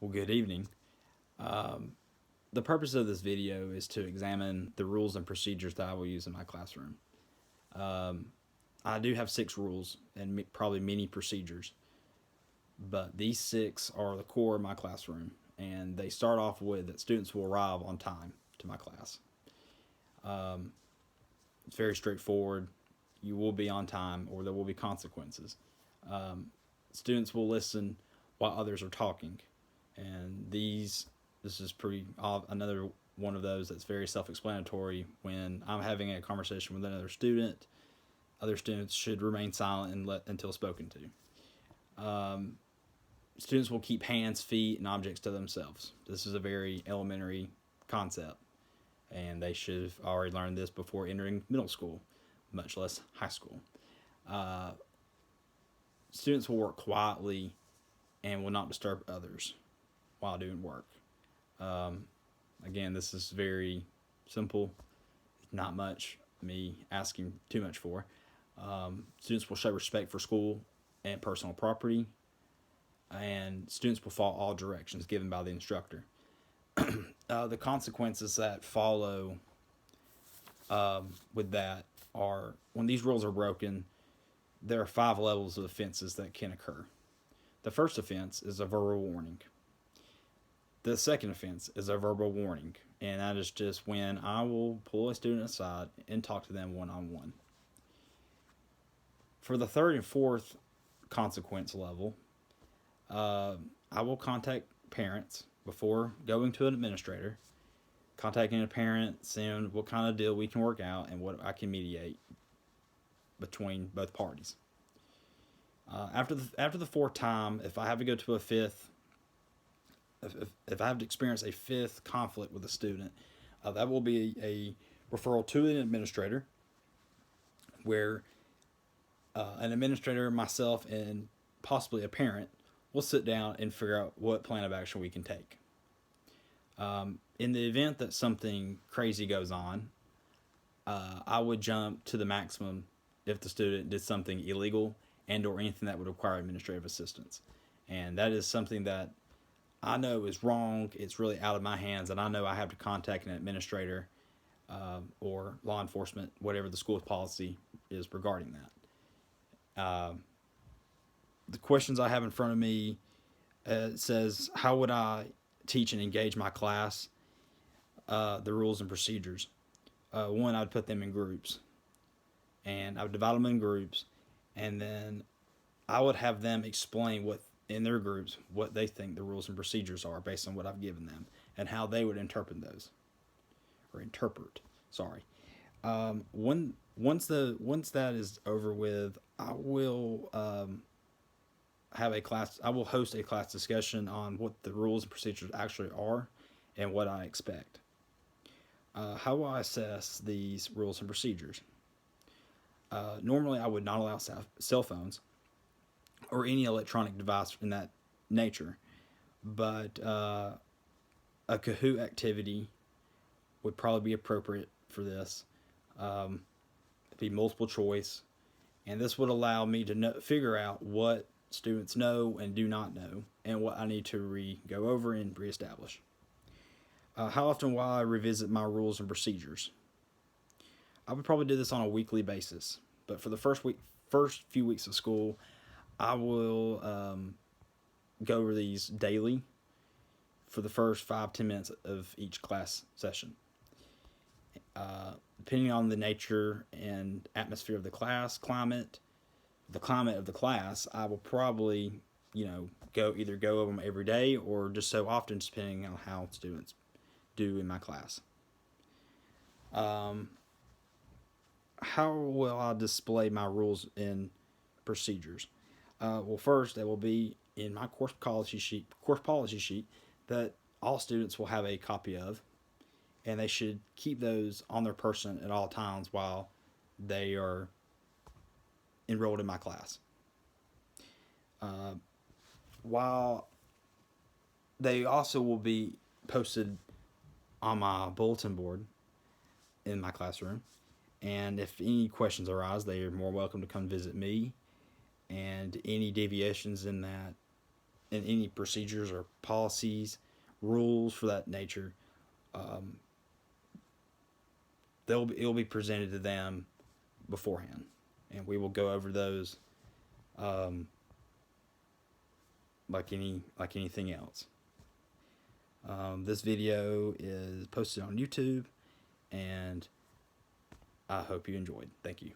Well, good evening. Um, the purpose of this video is to examine the rules and procedures that I will use in my classroom. Um, I do have 6 rules and probably many procedures, but these 6 are the core of my classroom, and they start off with that students will arrive on time to my class. Um, it's very straightforward. You will be on time, or there will be consequences. Um, Students will listen while others are talking, and this is pretty another one of those that's very self-explanatory. When I'm having a conversation with another student, other students should remain silent and let until spoken to. Students will keep hands, feet, and objects to themselves. This is a very elementary concept, and they should have already learned this before entering middle school, much less high school. Uh, Students will work quietly and will not disturb others while doing work. Um, Again, this is very simple, not much me asking too much for. Students will show respect for school and personal property, and students will follow all directions given by the instructor. The consequences that follow with that are when these rules are broken, there are 5 levels of offenses that can occur. The first offense is a verbal warning. The second offense is a verbal warning, and that is just when I will pull a student aside and talk to them one-on-one. For the third and fourth consequence level, I will contact parents before going to an administrator, contacting a parent, seeing what kind of deal we can work out and what I can mediate between both parties. After the fourth time, if I have to go to a fifth, if I have to experience a fifth conflict with a student, that will be a referral to an administrator, where an administrator, myself, and possibly a parent will sit down and figure out what plan of action we can take. In the event that something crazy goes on, I would jump to the maximum if the student did something illegal and or anything that would require administrative assistance. And that is something that I know is wrong. It's really out of my hands, and I know I have to contact an administrator or law enforcement, whatever the school's policy is regarding that. The questions I have in front of me says, how would I teach and engage my class? The rules and procedures. One, I'd put them in groups, and I would divide them in groups, and then I would have them explain what in their groups what they think the rules and procedures are based on what I've given them and how they would interpret those or interpret. Sorry. Once that is over with, I will have a class. I will host a class discussion on what the rules and procedures actually are and what I expect. How will I assess these rules and procedures? Normally, I would not allow cell phones or any electronic device in that nature, but a Kahoot activity would probably be appropriate for this. It'd be multiple choice, and this would allow me to figure out what students know and do not know, and what I need to go over and reestablish. How often will I revisit my rules and procedures? I would probably do this on a weekly basis, but for the first few weeks of school, I will go over these daily for the first 5-10 minutes of each class session. Depending on the nature and atmosphere of the class, the climate of the class, I will probably, go over them every day or just so often, depending on how students do in my class. How will I display my rules and procedures? Well, first, they will be in my course policy sheet that all students will have a copy of, and they should keep those on their person at all times while they are enrolled in my class. While they also will be posted on my bulletin board in my classroom, and if any questions arise, they are more welcome to come visit me. And any deviations in that in any procedures or policies, rules for that nature, it'll be presented to them beforehand, and we will go over those like anything else. This video is posted on YouTube, and I hope you enjoyed. Thank you.